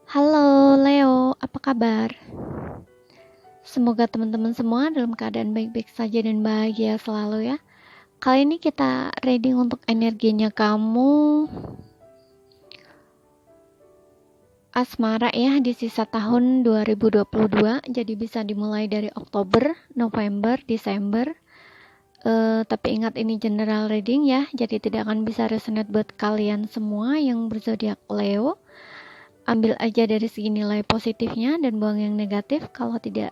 Halo Leo, apa kabar? Semoga teman-teman semua dalam keadaan baik-baik saja dan bahagia selalu ya. Kali ini kita reading untuk energinya kamu asmara ya di sisa tahun 2022. Jadi bisa dimulai dari Oktober, November, Desember. Tapi ingat ini general reading ya, jadi tidak akan bisa resonate buat kalian semua yang berzodiak Leo. Ambil aja dari segi nilai positifnya dan buang yang negatif. Kalau tidak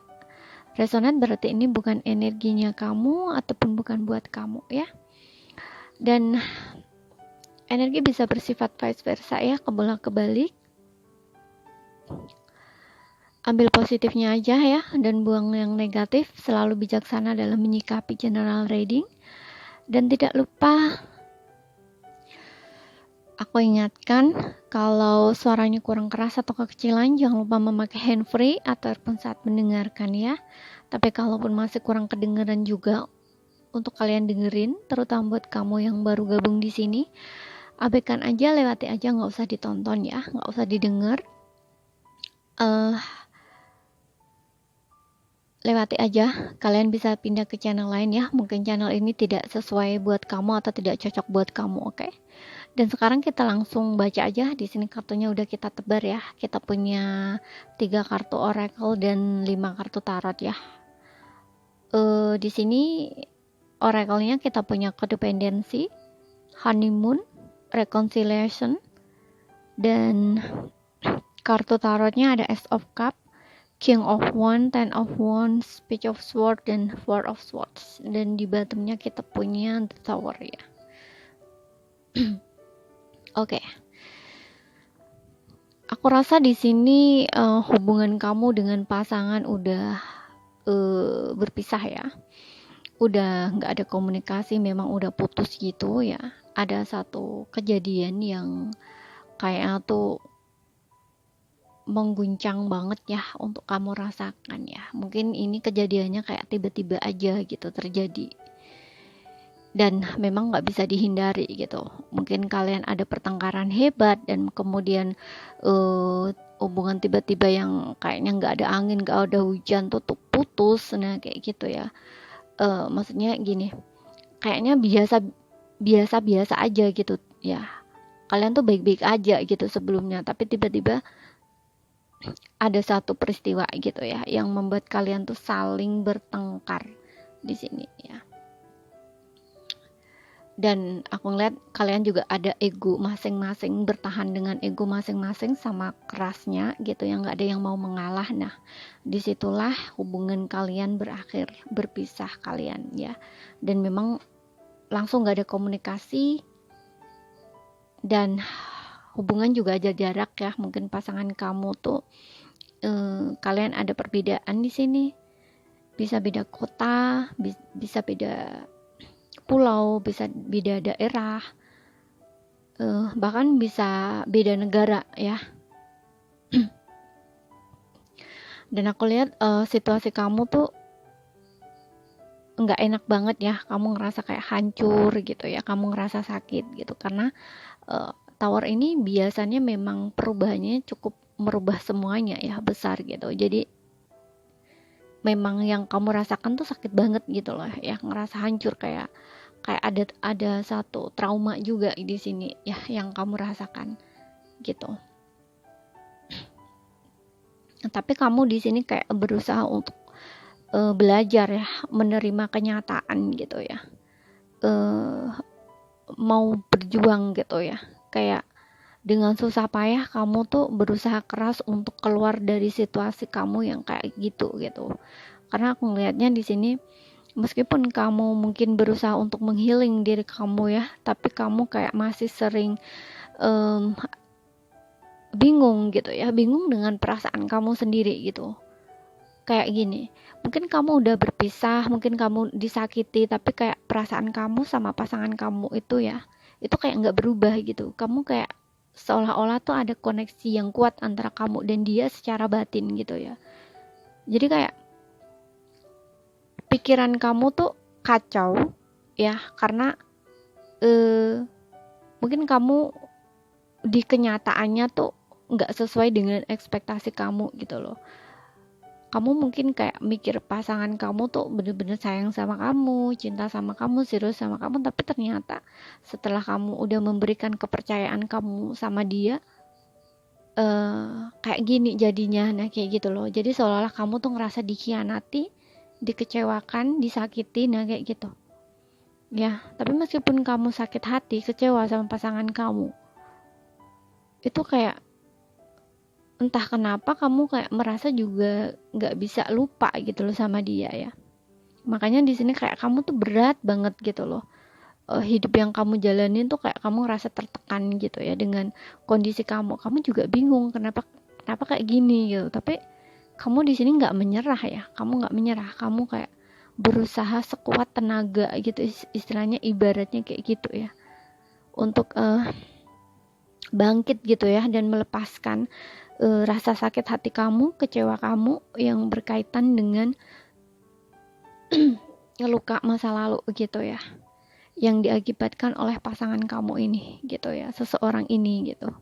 resonat berarti ini bukan energinya kamu ataupun bukan buat kamu ya. Dan energi bisa bersifat vice versa ya, kebolak-kebalik. Ambil positifnya aja ya dan buang yang negatif. Selalu bijaksana dalam menyikapi general reading. Dan tidak lupa aku ingatkan kalau suaranya kurang keras atau kekecilan jangan lupa memakai handfree ataupun saat mendengarkan ya. Tapi kalaupun masih kurang kedengeran juga untuk kalian dengerin, terutama buat kamu yang baru gabung di sini, abaikan aja, lewati aja, nggak usah ditonton ya, nggak usah didengar. Lewati aja, kalian bisa pindah ke channel lain ya. Mungkin channel ini tidak sesuai buat kamu atau tidak cocok buat kamu, oke? Dan sekarang kita langsung baca aja. Di sini kartunya udah kita tebar ya. Kita punya 3 kartu oracle dan 5 kartu tarot ya. Di sini oracle-nya kita punya codependency, honeymoon, reconciliation, dan kartu tarotnya ada Ace of Cup, King of Wands, Ten of Wands, Page of Swords, dan Four of Swords. Dan di bottomnya kita punya The Tower ya. Oke. Aku rasa di sini hubungan kamu dengan pasangan udah berpisah ya. Udah nggak ada komunikasi, memang udah putus gitu ya. Ada satu kejadian yang kayaknya tuh mengguncang banget ya untuk kamu rasakan ya. Mungkin ini kejadiannya kayak tiba-tiba aja gitu terjadi. Dan memang nggak bisa dihindari gitu. Mungkin kalian ada pertengkaran hebat dan kemudian hubungan tiba-tiba yang kayaknya nggak ada angin, nggak ada hujan tuh putus. Nah kayak gitu ya. Maksudnya gini, kayaknya biasa aja gitu ya. Kalian tuh baik-baik aja gitu sebelumnya, tapi tiba-tiba ada satu peristiwa gitu ya yang membuat kalian tuh saling bertengkar di sini ya. Dan aku ngeliat kalian juga ada ego masing-masing, bertahan dengan ego masing-masing sama kerasnya gitu, yang nggak ada yang mau mengalah. Nah disitulah hubungan kalian berakhir, berpisah kalian ya. Dan memang langsung nggak ada komunikasi dan hubungan juga ada jarak ya. Mungkin pasangan kamu tuh kalian ada perbedaan di sini, bisa beda kota, bisa beda pulau, bisa beda daerah, bahkan bisa beda negara ya. Dan aku lihat situasi kamu tuh nggak enak banget ya, kamu ngerasa kayak hancur gitu ya, kamu ngerasa sakit gitu karena tower ini biasanya memang perubahannya cukup merubah semuanya ya, besar gitu. Jadi memang yang kamu rasakan tuh sakit banget gitu loh ya, ngerasa hancur, kayak ada satu trauma juga di sini ya yang kamu rasakan gitu. Tapi kamu di sini kayak berusaha untuk belajar ya, menerima kenyataan gitu ya, mau berjuang gitu ya, kayak dengan susah payah kamu tuh berusaha keras untuk keluar dari situasi kamu yang kayak gitu. Karena aku ngelihatnya di sini, meskipun kamu mungkin berusaha untuk menghealing diri kamu ya, tapi kamu kayak masih sering bingung gitu ya, bingung dengan perasaan kamu sendiri gitu. Kayak gini, mungkin kamu udah berpisah, mungkin kamu disakiti, tapi kayak perasaan kamu sama pasangan kamu itu ya, itu kayak nggak berubah gitu. Kamu kayak seolah-olah tuh ada koneksi yang kuat antara kamu dan dia secara batin gitu ya. Jadi kayak pikiran kamu tuh kacau ya, karena mungkin kamu di kenyataannya tuh nggak sesuai dengan ekspektasi kamu gitu loh. Kamu mungkin kayak mikir pasangan kamu tuh bener-bener sayang sama kamu, cinta sama kamu, serius sama kamu, tapi ternyata setelah kamu udah memberikan kepercayaan kamu sama dia, kayak gini jadinya. Nah kayak gitu loh, jadi seolah-olah kamu tuh ngerasa dikhianati, dikecewakan, disakiti, nah kayak gitu ya. Tapi meskipun kamu sakit hati, kecewa sama pasangan kamu, itu kayak entah kenapa kamu kayak merasa juga nggak bisa lupa gitu loh sama dia ya. Makanya di sini kayak kamu tuh berat banget gitu loh. Hidup yang kamu jalanin tuh kayak kamu ngerasa tertekan gitu ya dengan kondisi kamu. Kamu juga bingung kenapa kayak gini gitu. Tapi kamu di sini nggak menyerah ya. Kamu nggak menyerah. Kamu kayak berusaha sekuat tenaga gitu, istilahnya ibaratnya kayak gitu ya. Untuk bangkit gitu ya dan melepaskan rasa sakit hati kamu, kecewa kamu yang berkaitan dengan luka masa lalu gitu ya, yang diakibatkan oleh pasangan kamu ini gitu ya, seseorang ini gitu.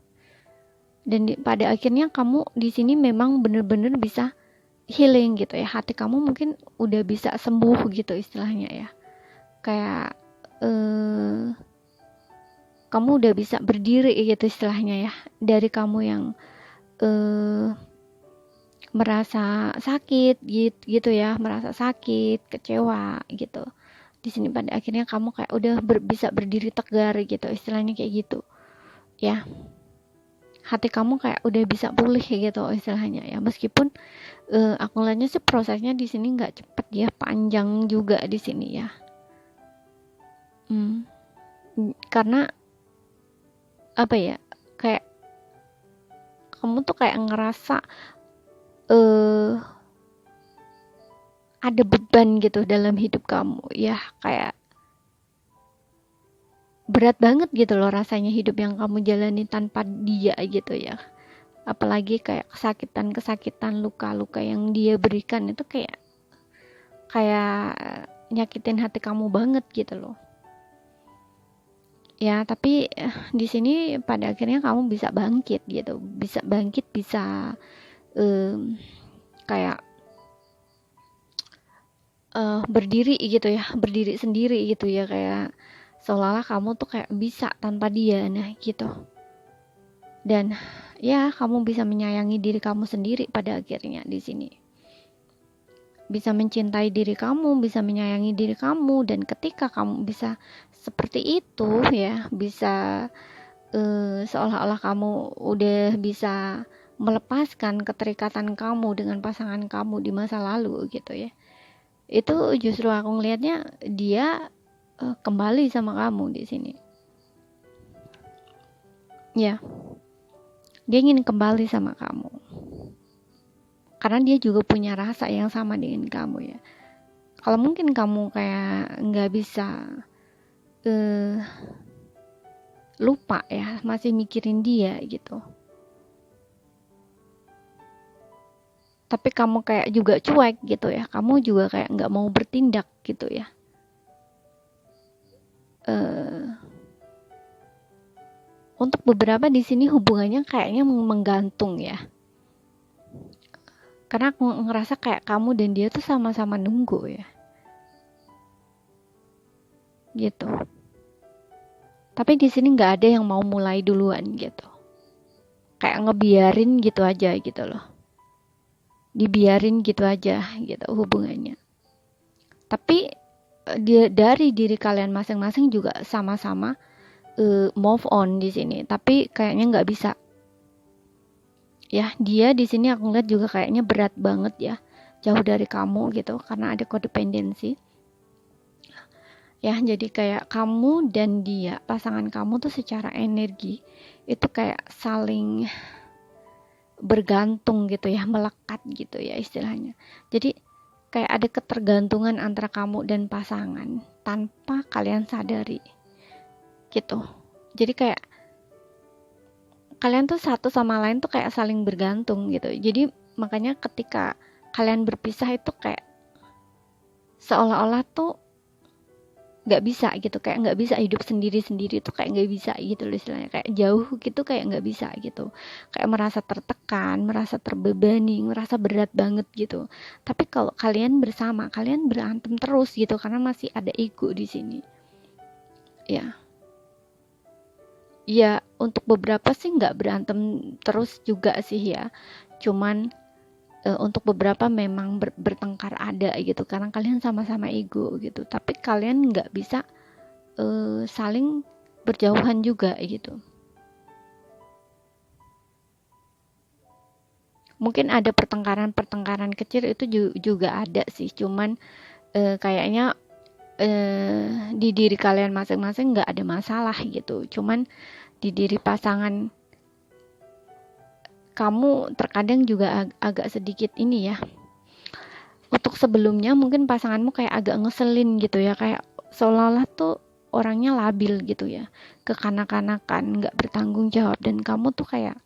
Dan pada akhirnya kamu di sini memang bener-bener bisa healing gitu ya, hati kamu mungkin udah bisa sembuh gitu istilahnya ya, kayak kamu udah bisa berdiri gitu istilahnya ya, dari kamu yang merasa sakit gitu ya, merasa sakit, kecewa gitu. Di sini pada akhirnya kamu kayak udah bisa berdiri tegar gitu, istilahnya kayak gitu. Ya. Hati kamu kayak udah bisa pulih gitu istilahnya ya. Meskipun aku lihatnya sih prosesnya di sini nggak cepet ya, panjang juga di sini ya. Karena apa ya? Kayak kamu tuh kayak ngerasa ada beban gitu dalam hidup kamu ya, kayak berat banget gitu loh rasanya hidup yang kamu jalani tanpa dia gitu ya. Apalagi kayak kesakitan, luka-luka yang dia berikan itu kayak nyakitin hati kamu banget gitu loh. Ya, tapi di sini pada akhirnya kamu bisa bangkit gitu, bisa bangkit, bisa kayak berdiri gitu ya, berdiri sendiri gitu ya, kayak seolah-olah kamu tuh kayak bisa tanpa dia, nah gitu. Dan ya kamu bisa menyayangi diri kamu sendiri pada akhirnya di sini. Bisa mencintai diri kamu, bisa menyayangi diri kamu, dan ketika kamu bisa seperti itu ya, bisa seolah-olah kamu udah bisa melepaskan keterikatan kamu dengan pasangan kamu di masa lalu gitu ya. Itu justru aku ngelihatnya dia kembali sama kamu di sini. Ya. Dia ingin kembali sama kamu. Karena dia juga punya rasa yang sama dengan kamu ya. Kalau mungkin kamu kayak nggak bisa lupa ya, masih mikirin dia gitu. Tapi kamu kayak juga cuek gitu ya. Kamu juga kayak nggak mau bertindak gitu ya. Untuk beberapa di sini hubungannya kayaknya menggantung ya. Karena aku ngerasa kayak kamu dan dia tuh sama-sama nunggu ya. Gitu. Tapi di sini nggak ada yang mau mulai duluan gitu. Kayak ngebiarin gitu aja gitu loh. Dibiarin gitu aja gitu hubungannya. Tapi dari diri kalian masing-masing juga sama-sama move on di sini. Tapi kayaknya nggak bisa. Ya, dia di sini aku lihat juga kayaknya berat banget ya, jauh dari kamu gitu, karena ada kodependensi. Ya, jadi kayak kamu dan dia, pasangan kamu tuh secara energi itu kayak saling bergantung gitu ya, melekat gitu ya istilahnya. Jadi kayak ada ketergantungan antara kamu dan pasangan tanpa kalian sadari gitu. Jadi kayak kalian tuh satu sama lain tuh kayak saling bergantung gitu. Jadi makanya ketika kalian berpisah itu kayak seolah-olah tuh nggak bisa gitu, kayak nggak bisa hidup sendiri-sendiri tuh, kayak nggak bisa gitu loh istilahnya, kayak jauh gitu, kayak nggak bisa gitu, kayak merasa tertekan, merasa terbebani, merasa berat banget gitu. Tapi kalau kalian bersama, kalian berantem terus gitu karena masih ada ego di sini. Ya, ya untuk beberapa sih nggak berantem terus juga sih ya, cuman untuk beberapa memang bertengkar ada gitu karena kalian sama-sama ego gitu, tapi kalian nggak bisa saling berjauhan juga gitu. Mungkin ada pertengkaran kecil itu juga ada sih, cuman kayaknya di diri kalian masing-masing nggak ada masalah gitu, cuman di diri pasangan kamu terkadang juga agak sedikit ini ya. Untuk sebelumnya mungkin pasanganmu kayak agak ngeselin gitu ya, kayak seolah-olah tuh orangnya labil gitu ya, kekanak-kanakan, nggak bertanggung jawab, dan kamu tuh kayak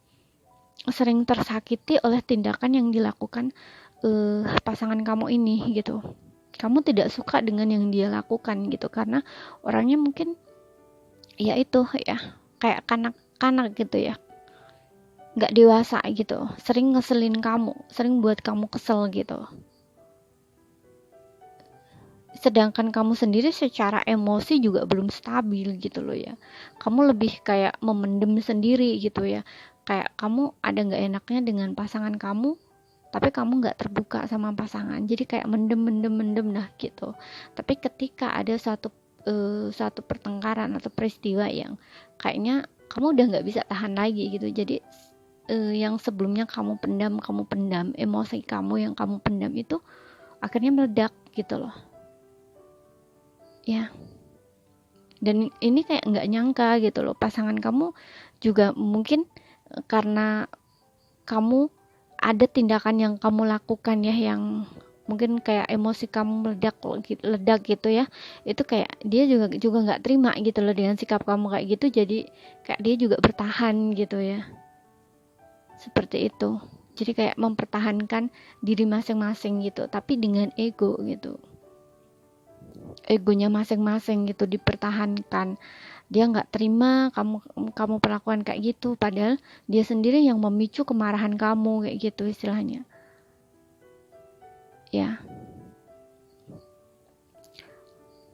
sering tersakiti oleh tindakan yang dilakukan pasangan kamu ini gitu. Kamu tidak suka dengan yang dia lakukan gitu, karena orangnya mungkin ya itu ya, kayak kanak-kanak gitu ya, nggak dewasa gitu, sering ngeselin kamu, sering buat kamu kesel gitu. Sedangkan kamu sendiri secara emosi juga belum stabil gitu loh ya, kamu lebih kayak memendam sendiri gitu ya, kayak kamu ada nggak enaknya dengan pasangan kamu, tapi kamu nggak terbuka sama pasangan, jadi kayak mendem nah gitu. Tapi ketika ada satu pertengkaran atau peristiwa yang kayaknya kamu udah nggak bisa tahan lagi gitu, jadi yang sebelumnya kamu pendam emosi kamu yang kamu pendam itu akhirnya meledak gitu loh ya. Dan ini kayak nggak nyangka gitu loh, pasangan kamu juga mungkin karena kamu ada tindakan yang kamu lakukan ya, yang mungkin kayak emosi kamu ledak gitu ya, itu kayak dia juga nggak terima gitu loh dengan sikap kamu kayak gitu, jadi kayak dia juga bertahan gitu ya, seperti itu. Jadi kayak mempertahankan diri masing-masing gitu, tapi dengan ego gitu, egonya masing-masing gitu dipertahankan. Dia nggak terima kamu perlakuan kayak gitu, padahal dia sendiri yang memicu kemarahan kamu kayak gitu istilahnya ya.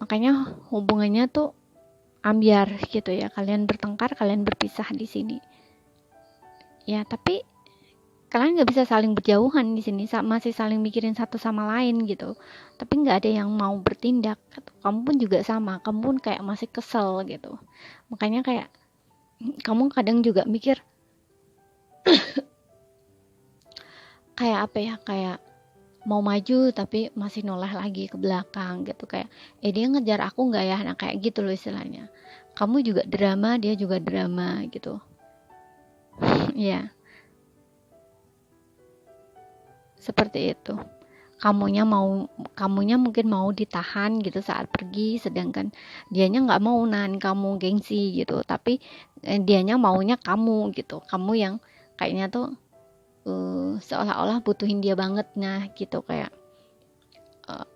Makanya hubungannya tuh ambiar gitu ya, kalian bertengkar, kalian berpisah di sini ya, tapi kalian nggak bisa saling berjauhan di sini, masih saling mikirin satu sama lain gitu, tapi nggak ada yang mau bertindak. Kamu pun juga sama, kamu pun kayak masih kesel gitu, makanya kayak kamu kadang juga mikir kayak apa ya, kayak mau maju tapi masih noleh lagi ke belakang gitu, kayak dia ngejar aku nggak ya, nah kayak gitu loh istilahnya. Kamu juga drama, dia juga drama gitu ya, seperti itu. Kamunya mungkin mau ditahan gitu saat pergi, sedangkan dianya nggak mau nahan kamu, gengsi gitu, tapi dianya maunya kamu gitu, kamu yang kayaknya tuh seolah-olah butuhin dia banget, nah gitu, kayak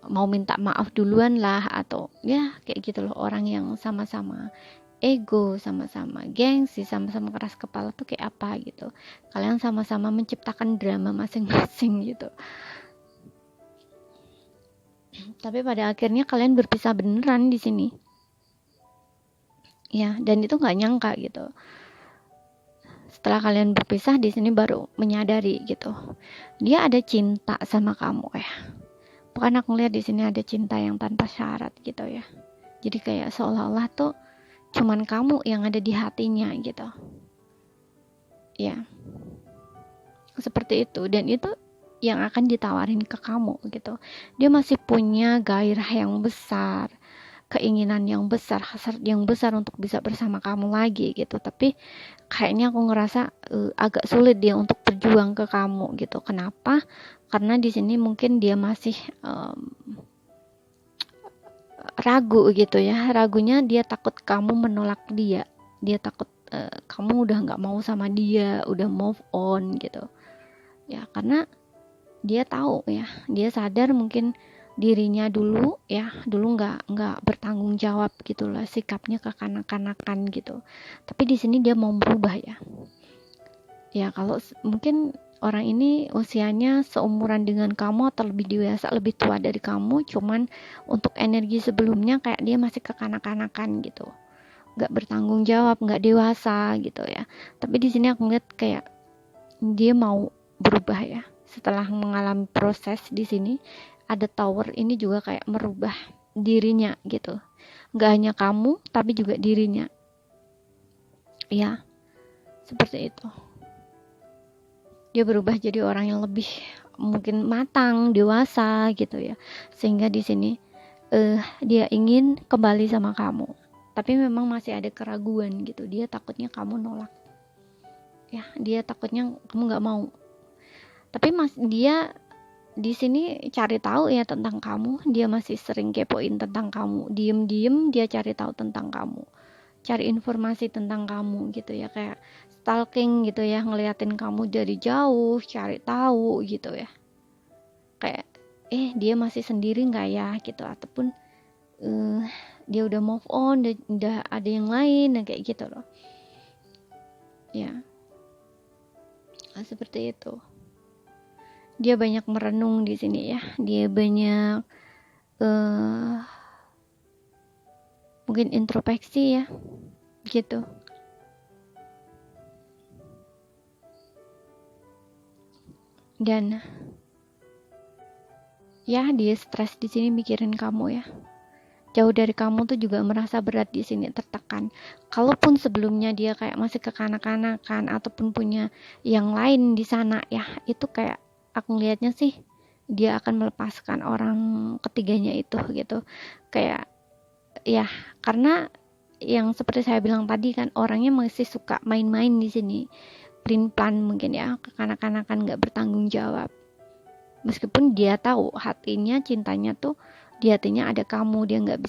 mau minta maaf duluan lah, atau ya kayak gitu loh. Orang yang sama-sama ego, sama-sama gengsi, sama-sama keras kepala tuh kayak apa gitu, kalian sama-sama menciptakan drama masing-masing gitu, tapi pada akhirnya kalian berpisah beneran di sini ya. Dan itu nggak nyangka gitu, setelah kalian berpisah di sini baru menyadari gitu, dia ada cinta sama kamu ya. Bukan, aku lihat di sini ada cinta yang tanpa syarat gitu ya, jadi kayak seolah-olah tuh cuman kamu yang ada di hatinya gitu ya, seperti itu. Dan itu yang akan ditawarin ke kamu gitu, dia masih punya gairah yang besar, keinginan yang besar, hasrat yang besar untuk bisa bersama kamu lagi gitu. Tapi kayaknya aku ngerasa agak sulit dia untuk berjuang ke kamu gitu. Kenapa? Karena di sini mungkin dia masih ragu gitu ya. Ragunya dia takut kamu menolak dia. Dia takut kamu udah nggak mau sama dia, udah move on gitu. Ya karena dia tahu ya, dia sadar mungkin dirinya dulu ya, dulu nggak bertanggung jawab gitu lah, sikapnya kekanak-kanakan gitu. Tapi di sini dia mau berubah ya kalau mungkin orang ini usianya seumuran dengan kamu atau lebih dewasa, lebih tua dari kamu, cuman untuk energi sebelumnya kayak dia masih kekanak-kanakan gitu, nggak bertanggung jawab, nggak dewasa gitu ya. Tapi di sini aku ngeliat kayak dia mau berubah ya, setelah mengalami proses. Di sini ada tower ini juga kayak merubah dirinya gitu, nggak hanya kamu tapi juga dirinya ya, seperti itu. Dia berubah jadi orang yang lebih mungkin matang, dewasa gitu ya, sehingga di sini dia ingin kembali sama kamu, tapi memang masih ada keraguan gitu. Dia takutnya kamu nolak ya, dia takutnya kamu nggak mau. Tapi dia di sini cari tahu ya tentang kamu, dia masih sering kepoin tentang kamu, diem dia cari tahu tentang kamu, cari informasi tentang kamu gitu ya, kayak stalking gitu ya, ngeliatin kamu dari jauh, cari tahu gitu ya, kayak dia masih sendiri nggak ya gitu, ataupun dia udah move on, udah ada yang lain, kayak gitu loh ya. Seperti itu. Dia banyak merenung di sini ya, dia banyak mungkin introspeksi ya gitu. Dan ya dia stres di sini mikirin kamu ya, jauh dari kamu tuh juga merasa berat di sini, tertekan. Kalaupun sebelumnya dia kayak masih kekanak-kanakan ataupun punya yang lain di sana ya, itu kayak aku ngelihatnya sih dia akan melepaskan orang ketiganya itu gitu, kayak ya, karena yang seperti saya bilang tadi kan, orangnya masih suka main-main di sini, plan mungkin ya, kekanak-kanakan, nggak bertanggung jawab. Meskipun dia tahu hatinya, cintanya tuh di hatinya ada kamu, dia nggak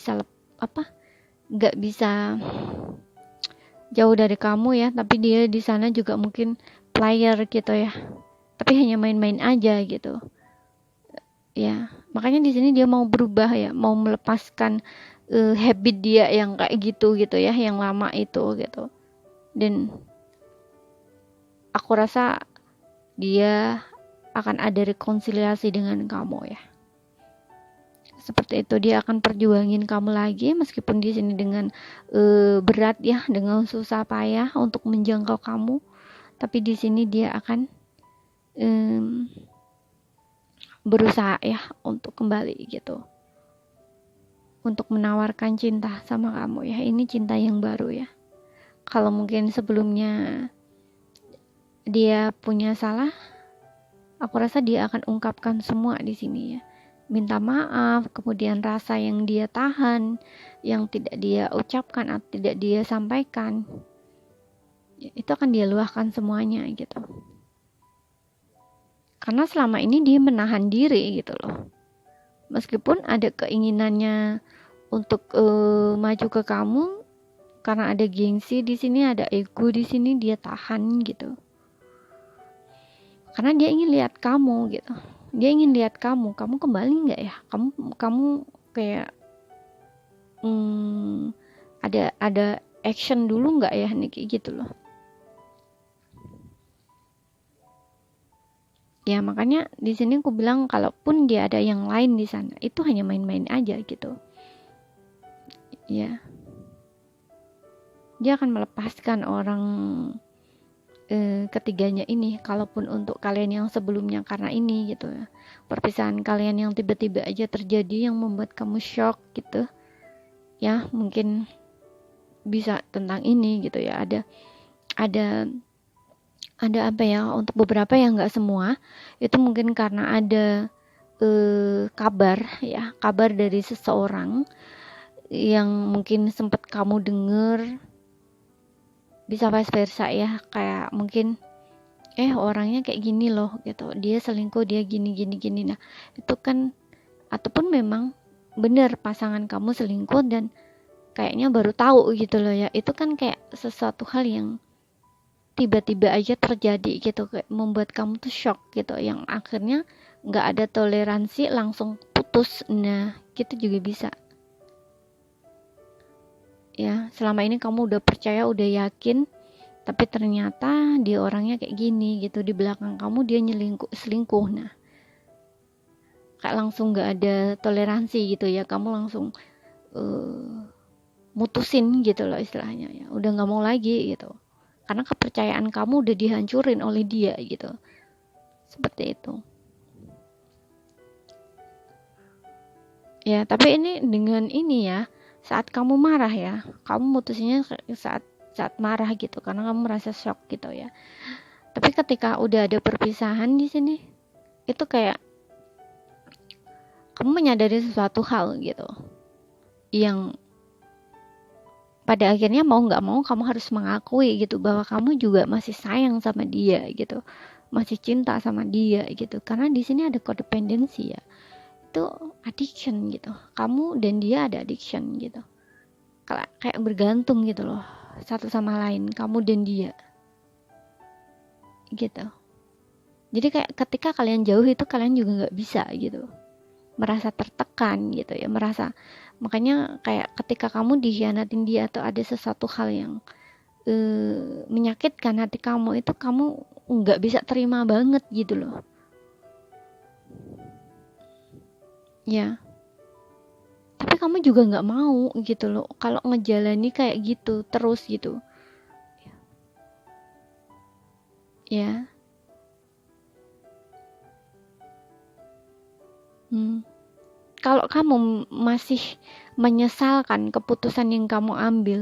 bisa jauh dari kamu ya, tapi dia di sana juga mungkin player gitu ya, tapi hanya main-main aja gitu ya. Makanya di sini dia mau berubah ya, mau melepaskan habit dia yang kayak gitu ya, yang lama itu gitu. Dan aku rasa dia akan ada rekonsiliasi dengan kamu ya, seperti itu. Dia akan perjuangin kamu lagi, meskipun di sini dengan berat ya, dengan susah payah untuk menjangkau kamu, tapi di sini dia akan berusaha ya untuk kembali gitu, untuk menawarkan cinta sama kamu ya. Ini cinta yang baru ya. Kalau mungkin sebelumnya dia punya salah, aku rasa dia akan ungkapkan semua di sini ya, minta maaf, kemudian rasa yang dia tahan, yang tidak dia ucapkan atau tidak dia sampaikan, itu akan dia luahkan semuanya gitu. Karena selama ini dia menahan diri gitu loh, meskipun ada keinginannya untuk maju ke kamu, karena ada gengsi di sini, ada ego di sini, dia tahan gitu. Karena dia ingin lihat kamu gitu, dia ingin lihat kamu kembali nggak ya, kamu kayak ada action dulu nggak ya nih, kayak gitu loh ya. Makanya di sini aku bilang, kalaupun dia ada yang lain di sana, itu hanya main-main aja gitu ya. Dia akan melepaskan orang ketiganya ini, kalaupun untuk kalian yang sebelumnya, karena ini gitu ya, perpisahan kalian yang tiba-tiba aja terjadi yang membuat kamu shock gitu ya, mungkin bisa tentang ini gitu ya. Ada apa ya, untuk beberapa yang nggak semua, itu mungkin karena ada kabar ya, kabar dari seseorang yang mungkin sempat kamu dengar, bisa vice versa ya, kayak mungkin orangnya kayak gini loh gitu, dia selingkuh, dia gini. Nah itu kan, ataupun memang bener pasangan kamu selingkuh dan kayaknya baru tahu gitu loh ya, itu kan kayak sesuatu hal yang tiba-tiba aja terjadi gitu, kayak membuat kamu tuh shock gitu, yang akhirnya nggak ada toleransi langsung putus. Nah, gitu juga bisa. Ya, selama ini kamu udah percaya, udah yakin, tapi ternyata dia orangnya kayak gini gitu, di belakang kamu dia selingkuh. Nah, kayak langsung nggak ada toleransi gitu ya, kamu langsung mutusin gitu loh istilahnya ya, udah nggak mau lagi gitu, karena kepercayaan kamu udah dihancurin oleh dia gitu, seperti itu ya. Tapi ini dengan ini ya, saat kamu marah ya, kamu mutusinnya saat saat marah gitu, karena kamu merasa shock gitu ya. Tapi ketika udah ada perpisahan di sini, itu kayak kamu menyadari sesuatu hal gitu, yang pada akhirnya mau nggak mau kamu harus mengakui gitu, bahwa kamu juga masih sayang sama dia gitu, masih cinta sama dia gitu. Karena di sini ada codependency ya, itu addiction gitu, kamu dan dia ada addiction gitu, kayak bergantung gitu loh satu sama lain, kamu dan dia gitu. Jadi kayak ketika kalian jauh itu kalian juga nggak bisa gitu, merasa tertekan gitu ya, merasa, makanya kayak ketika kamu dikhianatin dia atau ada sesuatu hal yang menyakitkan hati kamu, itu kamu nggak bisa terima banget gitu loh ya. Tapi kamu juga nggak mau gitu loh kalau ngejalani kayak gitu terus gitu ya. Kalau kamu masih menyesalkan keputusan yang kamu ambil,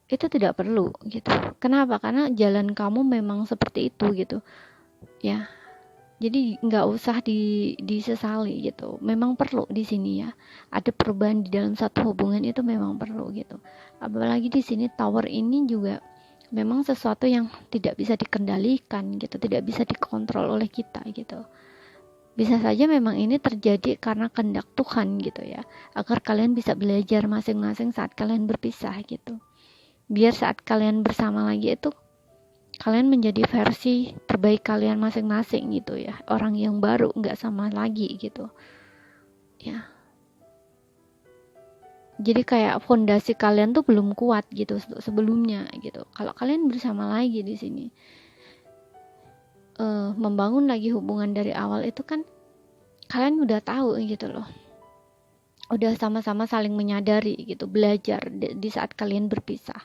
itu tidak perlu gitu. Kenapa? Karena jalan kamu memang seperti itu gitu ya. Jadi nggak usah disesali gitu. Memang perlu di sini ya. Ada perubahan di dalam satu hubungan itu memang perlu gitu. Apalagi di sini tower ini juga memang sesuatu yang tidak bisa dikendalikan gitu, tidak bisa dikontrol oleh kita gitu. Bisa saja memang ini terjadi karena kehendak Tuhan gitu ya, agar kalian bisa belajar masing-masing saat kalian berpisah gitu. Biar saat kalian bersama lagi itu kalian menjadi versi terbaik kalian masing-masing gitu ya, orang yang baru, nggak sama lagi gitu ya. Jadi kayak fondasi kalian tuh belum kuat gitu sebelumnya gitu. Kalau kalian bersama lagi di sini, membangun lagi hubungan dari awal itu kan kalian udah tahu gitu loh, udah sama-sama saling menyadari gitu, belajar di saat kalian berpisah,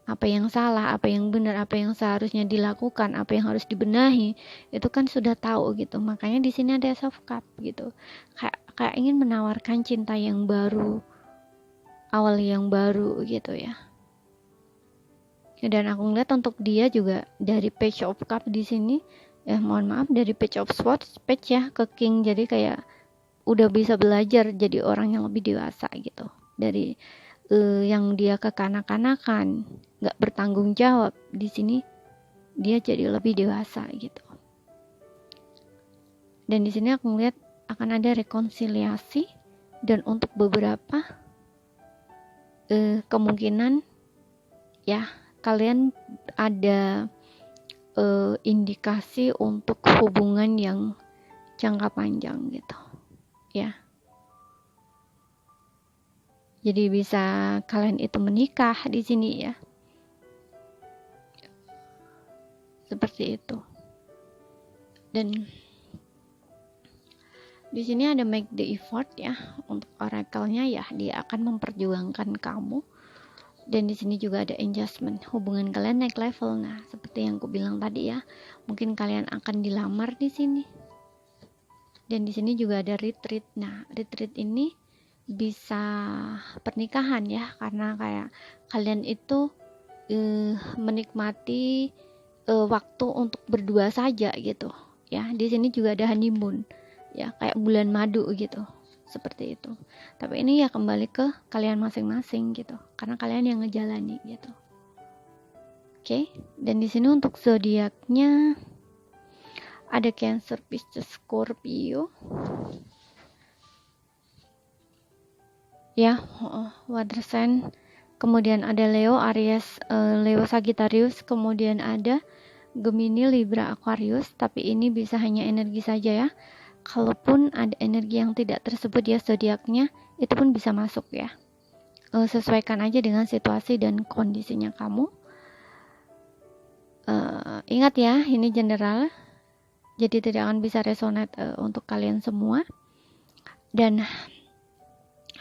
apa yang salah, apa yang benar, apa yang seharusnya dilakukan, apa yang harus dibenahi, itu kan sudah tahu gitu. Makanya di sini ada soft cup gitu, kayak ingin menawarkan cinta yang baru, awal yang baru gitu ya. Dan aku ngeliat untuk dia juga dari page of cup di sini ya, mohon maaf, dari page of swords page ya ke king, jadi kayak udah bisa belajar jadi orang yang lebih dewasa gitu, dari yang dia kekanak-kanakan, nggak bertanggung jawab, di sini dia jadi lebih dewasa gitu. Dan di sini aku melihat akan ada rekonsiliasi, dan untuk beberapa kemungkinan ya kalian ada indikasi untuk hubungan yang jangka panjang gitu ya. Jadi bisa kalian itu menikah di sini ya. Seperti itu. Dan di sini ada make the effort ya, untuk oracle-nya ya, dia akan memperjuangkan kamu. Dan di sini juga ada adjustment, hubungan kalian naik level. Nah, seperti yang aku bilang tadi ya, mungkin kalian akan dilamar di sini. Dan di sini juga ada retreat. Nah, retreat ini bisa pernikahan ya, karena kayak kalian itu menikmati waktu untuk berdua saja gitu ya. Di sini juga ada honeymoon ya, kayak bulan madu gitu, seperti itu. Tapi ini ya kembali ke kalian masing-masing gitu, karena kalian yang ngejalani gitu. Oke. Dan di sini untuk zodiaknya ada Cancer, Pisces, Scorpio ya, water sign. Kemudian ada Leo, Aries, Leo, Sagittarius. Kemudian ada Gemini, Libra, Aquarius, tapi ini bisa hanya energi saja ya. Kalaupun ada energi yang tidak tersebut ya zodiaknya, itu pun bisa masuk ya. Sesuaikan aja dengan situasi dan kondisinya kamu. Ingat ya, ini general, jadi tidak akan bisa resonate untuk kalian semua. Dan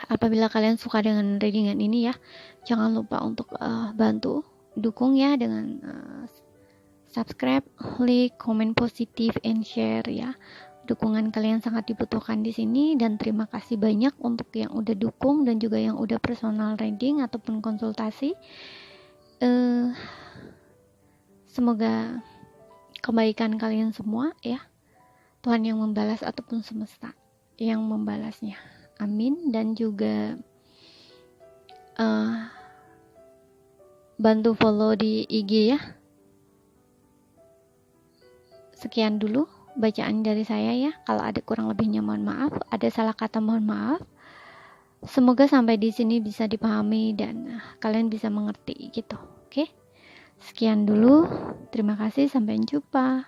apabila kalian suka dengan readingan ini ya, jangan lupa untuk bantu dukung ya dengan subscribe, like, komen positif, and share ya. Dukungan kalian sangat dibutuhkan di sini, dan terima kasih banyak untuk yang udah dukung dan juga yang udah personal reading ataupun konsultasi. Semoga kebaikan kalian semua ya, Tuhan yang membalas ataupun semesta yang membalasnya, amin. Dan juga bantu follow di IG ya. Sekian dulu bacaan dari saya ya. Kalau ada kurang lebihnya mohon maaf, ada salah kata mohon maaf. Semoga sampai di sini bisa dipahami dan kalian bisa mengerti gitu. Oke? Sekian dulu. Terima kasih, sampai jumpa.